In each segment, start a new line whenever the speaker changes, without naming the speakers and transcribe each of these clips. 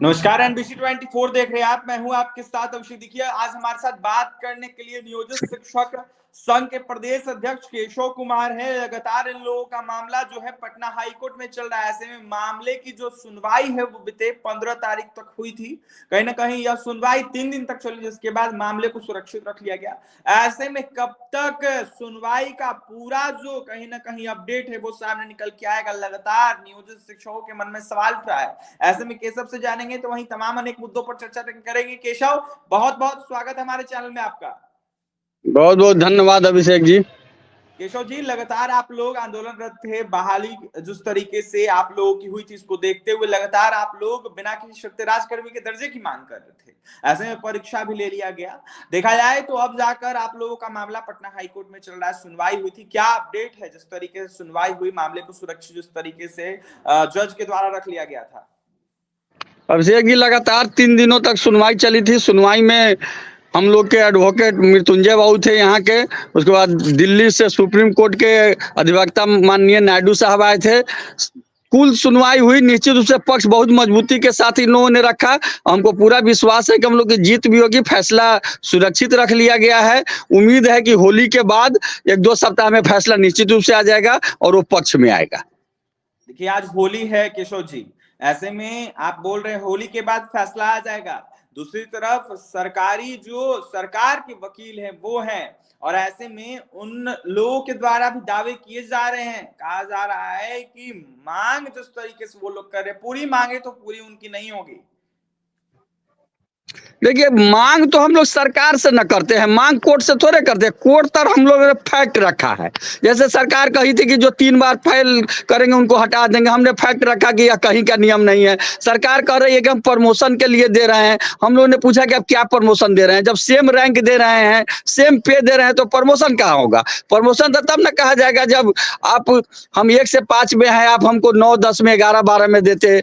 नमस्कार, एनबीसी 24 देख रहे हैं आप। मैं हूं आपके साथ अभिषेक। देखिए, आज हमारे साथ बात करने के लिए नियोजित शिक्षक संघ के प्रदेश अध्यक्ष केशव कुमार है। लगातार इन लोगों का मामला जो है पटना हाई कोर्ट में चल रहा है। ऐसे में मामले की जो सुनवाई है वो बीते 15 तारीख तक हुई थी। कहीं ना कहीं यह सुनवाई 3 दिन तक चली, जिसके बाद मामले को सुरक्षित रख लिया गया। ऐसे में कब तक सुनवाई का पूरा जो कहीं ना कहीं अपडेट है वो सामने निकल के आएगा, लगातार नियोजित शिक्षकों के मन में सवाल उठ रहा है। ऐसे में केशव से जानेंगे, तो वहीं तमाम अनेक मुद्दों पर चर्चा करेंगे। केशव, बहुत बहुत स्वागत है हमारे चैनल में आपका।
बहुत बहुत धन्यवाद अभिषेक जी।
केशव जी, लगातार आप लोग आंदोलनरत थे। बहाली जिस तरीके से आप लोगों की हुई थी, इसको देखते हुए लगातार आप लोग बिना किसी शर्त राजकर्मी के दर्जे की मांग कर रहे थे। ऐसे में परीक्षा भी ले लिया गया। देखा जाए तो अब जाकर आप लोगों का मामला पटना हाई कोर्ट में चल रहा है, सुनवाई हुई थी। क्या अपडेट है जिस तरीके से सुनवाई हुई, मामले को सुरक्षित जिस तरीके से जज के द्वारा रख लिया गया था?
अभिषेक जी, लगातार 3 दिनों तक सुनवाई चली थी। सुनवाई में हम लोग के एडवोकेट मृत्युंजय बाबू थे यहाँ के। उसके बाद दिल्ली से सुप्रीम कोर्ट के अधिवक्ता माननीय नायडू साहब आए थे। कुल सुनवाई हुई। निश्चित रूप से पक्ष बहुत मजबूती के साथ इन लोगों ने रखा। हमको पूरा विश्वास है कि हम लोग की जीत भी होगी। फैसला सुरक्षित रख लिया गया है। उम्मीद है कि होली के बाद 1-2 सप्ताह में फैसला निश्चित रूप से आ जाएगा और वो पक्ष में आएगा।
देखिए, आज होली है केशव जी। ऐसे में आप बोल रहे हैं होली के बाद फैसला आ जाएगा। दूसरी तरफ सरकार के वकील हैं वो हैं, और ऐसे में उन लोगों के द्वारा भी दावे किए जा रहे हैं। कहा जा रहा है कि मांग जिस तरीके से वो लोग कर रहे हैं, पूरी मांगे तो पूरी उनकी नहीं होगी।
देखिए, मांग तो हम लोग सरकार से न करते हैं, मांग कोर्ट से थोड़े करते हैं। कोर्ट तर हम लोगों ने फैक्ट रखा है। जैसे सरकार कही थी कि जो 3 बार फेल करेंगे उनको हटा देंगे, हमने फैक्ट रखा कि यह कहीं का नियम नहीं है। सरकार कह रही है कि हम प्रमोशन के लिए दे रहे हैं। हम लोगों ने पूछा कि आप क्या प्रमोशन दे रहे हैं? जब सेम रैंक दे रहे हैं, सेम पे दे रहे हैं, तो प्रमोशन कहाँ होगा? प्रमोशन तो तब न कहा जाएगा जब हम 1 से 5 में हैं, आप हमको 9, 10 में, 11, 12 में देते।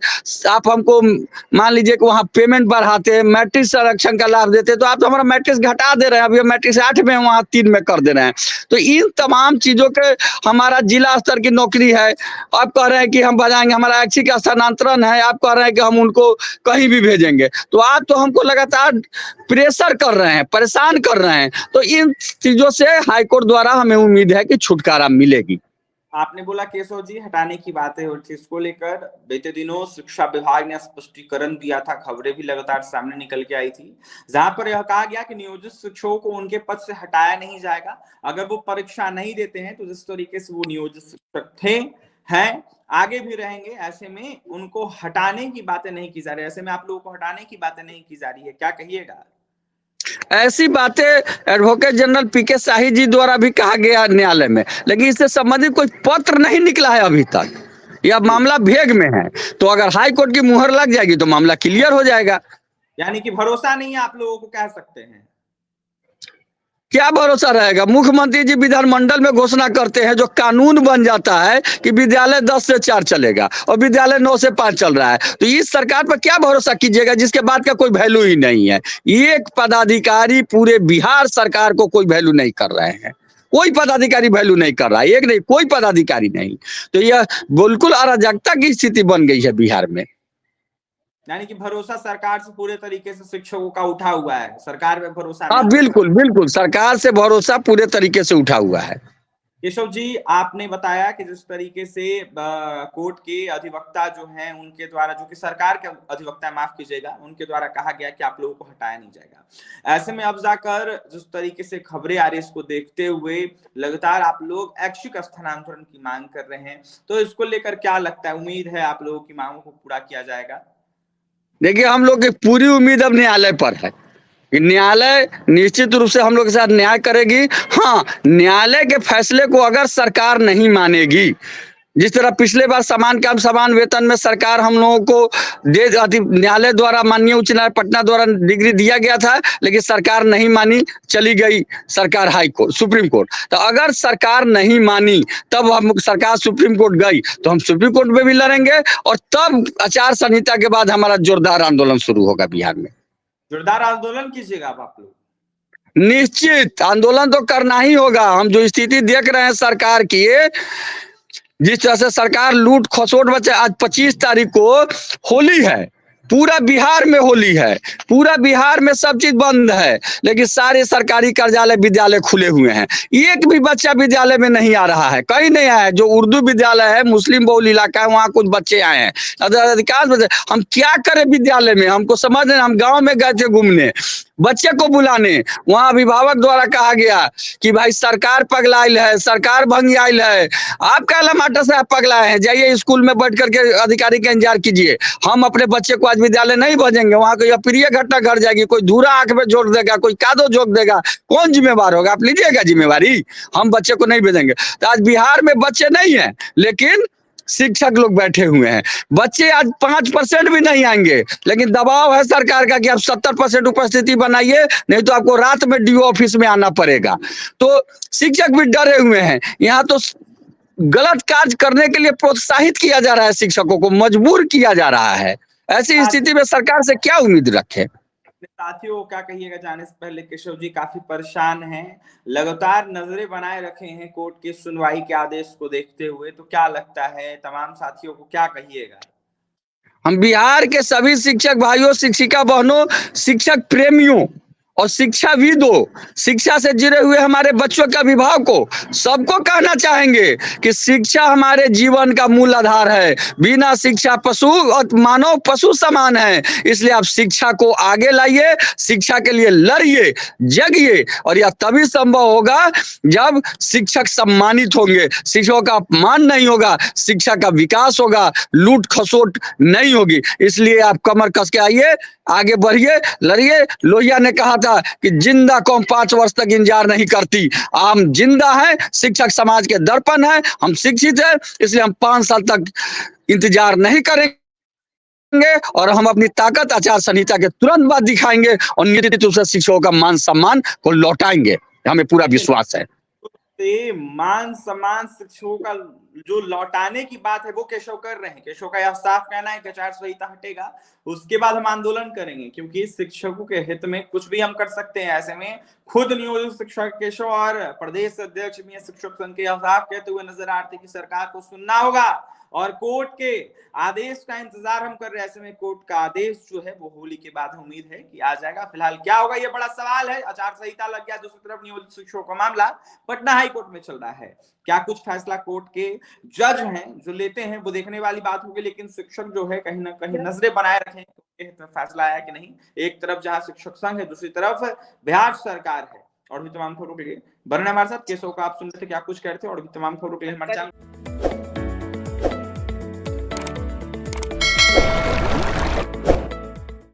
आप हमको मान लीजिए कि वहाँ पेमेंट बढ़ाते, मैट्रिक संरक्षण का लाभ देते, तो आप तो हमारा मैट्रिक्स घटा दे रहे हैं। अभी मैट्रिक्स 8 में, वहाँ 3 में कर दे रहे हैं। तो इन तमाम चीजों के हमारा जिला स्तर की नौकरी है। आप कह रहे हैं कि हम बजाएंगे, हमारा ऐच्छिक का स्थानांतरण है। आप कह रहे हैं कि हम उनको कहीं भी भेजेंगे। तो आप तो हमको लगातार प्रेशर कर रहे हैं, परेशान कर रहे हैं। तो इन चीजों से हाईकोर्ट द्वारा हमें उम्मीद है कि छुटकारा मिलेगी।
आपने बोला केशव जी हटाने की बातें हो थी, इसको लेकर बीते दिनों शिक्षा विभाग ने स्पष्टीकरण दिया था। खबरें भी लगातार सामने निकल के आई थी, जहां पर यह कहा गया कि नियोजित शिक्षकों को उनके पद से हटाया नहीं जाएगा। अगर वो परीक्षा नहीं देते हैं तो जिस तरीके से वो नियोजित शिक्षक थे, हैं, आगे भी रहेंगे, ऐसे में उनको हटाने की बातें नहीं की जा रही। ऐसे में आप लोगों को हटाने की बातें नहीं की जा रही है, क्या कहिएगा?
ऐसी बातें एडवोकेट जनरल पीके शाही जी द्वारा भी कहा गया न्यायालय में, लेकिन इससे संबंधित कोई पत्र नहीं निकला है अभी तक। यह मामला भेग में है। तो अगर हाई कोर्ट की मुहर लग जाएगी तो मामला क्लियर हो जाएगा।
यानी कि भरोसा नहीं है आप लोगों को, कह सकते हैं।
क्या भरोसा रहेगा? मुख्यमंत्री जी विधानमंडल में घोषणा करते हैं, जो कानून बन जाता है कि विद्यालय 10 से 4 चलेगा और विद्यालय 9 से 5 चल रहा है। तो इस सरकार पर क्या भरोसा कीजिएगा जिसके बाद का कोई वैल्यू ही नहीं है? एक पदाधिकारी पूरे बिहार सरकार को कोई वैल्यू नहीं कर रहे हैं। कोई पदाधिकारी वैल्यू नहीं कर रहा है, एक नहीं, कोई पदाधिकारी नहीं। तो यह बिल्कुल अराजकता की स्थिति बन गई है बिहार में।
यानी कि भरोसा सरकार से पूरे तरीके से शिक्षकों का उठा हुआ है, सरकार पे भरोसा
हाँ,
नहीं।
बिल्कुल बिल्कुल, सरकार से भरोसा पूरे तरीके से उठा हुआ है।
केशव जी, आपने बताया कि जिस तरीके से कोर्ट के अधिवक्ता जो हैं उनके द्वारा, जो कि सरकार के अधिवक्ता, माफ कीजिएगा, उनके द्वारा कहा गया कि आप लोगों को हटाया नहीं जाएगा। ऐसे में अब जाकर जिस तरीके से खबरें आ रही है, इसको देखते हुए लगातार आप लोग ऐच्छिक स्थानांतरण की मांग कर रहे हैं। तो इसको लेकर क्या लगता है, उम्मीद है आप लोगों की मांगों को पूरा किया जाएगा?
देखिए, हम लोग की पूरी उम्मीद अब न्यायालय पर है कि न्यायालय निश्चित रूप से हम लोग के साथ न्याय करेगी। हाँ, न्यायालय के फैसले को अगर सरकार नहीं मानेगी, जिस तरह पिछले बार समान काम समान वेतन में सरकार हम लोगों को न्यायालय द्वारा, माननीय उच्च न्यायालय पटना द्वारा डिग्री दिया गया था, लेकिन सरकार नहीं मानी, चली गई सरकार हाई कोर्ट, सुप्रीम कोर्ट। तो अगर सरकार नहीं मानी, तब हम सरकार सुप्रीम कोर्ट गई तो हम सुप्रीम कोर्ट में भी लड़ेंगे, और तब आचार संहिता के बाद हमारा जोरदार आंदोलन शुरू होगा बिहार में।
जोरदार आंदोलन कीजिएगा आप लोग?
निश्चित आंदोलन तो करना ही होगा। हम जो स्थिति देख रहे हैं सरकार की, जिस तरह से सरकार लूट खसोट बचे। आज 25 तारीख को होली है, पूरा बिहार में होली है, पूरा बिहार में सब चीज बंद है, लेकिन सारे सरकारी कार्यालय विद्यालय खुले हुए हैं। एक भी बच्चा विद्यालय में नहीं आ रहा है, कहीं नहीं आया है। जो उर्दू विद्यालय है, मुस्लिम बहुल इलाका है, वहाँ कुछ बच्चे आए हैं, अधिकांश बच्चे। हम क्या करें विद्यालय में, हमको समझ नहीं। हम गाँव में गए थे घूमने, बच्चे को बुलाने, वहाँ अभिभावक द्वारा कहा गया कि भाई सरकार पगलाइल है, सरकार भंगियाइल है। आप क्या लमाटर से आप पगलाए हैं, जाइए स्कूल में बैठ करके अधिकारी का इंतजार कीजिए। हम अपने बच्चे को आज विद्यालय नहीं भेजेंगे, वहाँ कोई अप्रिय घटना घट जाएगी, कोई धूरा आंख में जोड़ देगा, कोई कादो जोक देगा, कौन जिम्मेवार होगा? आप लीजिएगा जिम्मेवारी, हम बच्चे को नहीं भेजेंगे। तो आज बिहार में बच्चे नहीं है, लेकिन शिक्षक लोग बैठे हुए हैं। बच्चे आज 5% भी नहीं आएंगे, लेकिन दबाव है सरकार का कि आप 70% उपस्थिति बनाइए, नहीं तो आपको रात में डीओ ऑफिस में आना पड़ेगा। तो शिक्षक भी डरे हुए हैं। यहाँ तो गलत कार्य करने के लिए प्रोत्साहित किया जा रहा है, शिक्षकों को मजबूर किया जा रहा है। ऐसी स्थिति में सरकार से क्या उम्मीद रखे?
साथियों को क्या कहिएगा जाने से पहले? केशव जी काफी परेशान हैं, लगातार नजरें बनाए रखे हैं कोर्ट की सुनवाई के आदेश को देखते हुए। तो क्या लगता है, तमाम साथियों को क्या कहिएगा?
हम बिहार के सभी शिक्षक भाइयों, शिक्षिका बहनों, शिक्षक प्रेमियों और शिक्षाविदों, शिक्षा से जुड़े हुए हमारे बच्चों के अभिभावकों, सबको कहना चाहेंगे कि शिक्षा हमारे जीवन का मूल आधार है। बिना शिक्षा पशु और मानव पशु समान है। इसलिए आप शिक्षा को आगे लाइए, शिक्षा के लिए लड़िए, जगिए। और यह तभी संभव होगा जब शिक्षक सम्मानित होंगे, शिक्षकों का अपमान नहीं होगा, शिक्षा का विकास होगा, लूट खसोट नहीं होगी। इसलिए आप कमर कस के आइए, आगे बढ़िए, लड़िए। लोहिया ने कहा था कि जिंदा कौम 5 वर्ष तक इंतजार नहीं करती। हम जिंदा हैं, शिक्षक समाज के दर्पण है, हम शिक्षित हैं, इसलिए हम 5 साल तक इंतजार नहीं करेंगे और हम अपनी ताकत आचार संहिता के तुरंत बाद दिखाएंगे और निश्चित रूप से शिक्षकों का मान सम्मान को लौटाएंगे। हमें पूरा विश्वास है।
मान सम्मान शिक्षकों का जो लौटाने की बात है वो केशव कर रहे हैं। केशव का यह साफ कहना है कि आचार संहिता हटेगा, उसके बाद हम आंदोलन करेंगे, क्योंकि शिक्षकों के हित में कुछ भी हम कर सकते हैं। ऐसे में खुद नियोजित शिक्षक केशव और प्रदेश अध्यक्ष भी शिक्षक संघ के साफ कहते हुए नजर आते कि सरकार को सुनना होगा और कोर्ट के आदेश का इंतजार हम कर रहे हैं। ऐसे में कोर्ट का आदेश जो है वो होली के बाद उम्मीद है कि आ जाएगा। फिलहाल क्या होगा ये बड़ा सवाल है। आचार संहिता लग गया, दूसरी तरफ नियोजित शिक्षकों का मामला पटना हाई कोर्ट में चल रहा है। क्या कुछ फैसला कोर्ट के जज हैं जो लेते हैं वो देखने वाली बात होगी, लेकिन शिक्षक जो है कहीं ना कहीं नजरें बनाए रखें फैसला आया कि नहीं। एक तरफ जहां शिक्षक संघ है, दूसरी तरफ बिहार सरकार है। और भी तमाम खबरों के लिए बने हमारे साथ। केशव का आप सुन रहे थे, क्या कुछ कहते हैं। और भी तमाम खबरों के लिए हमारे चैनल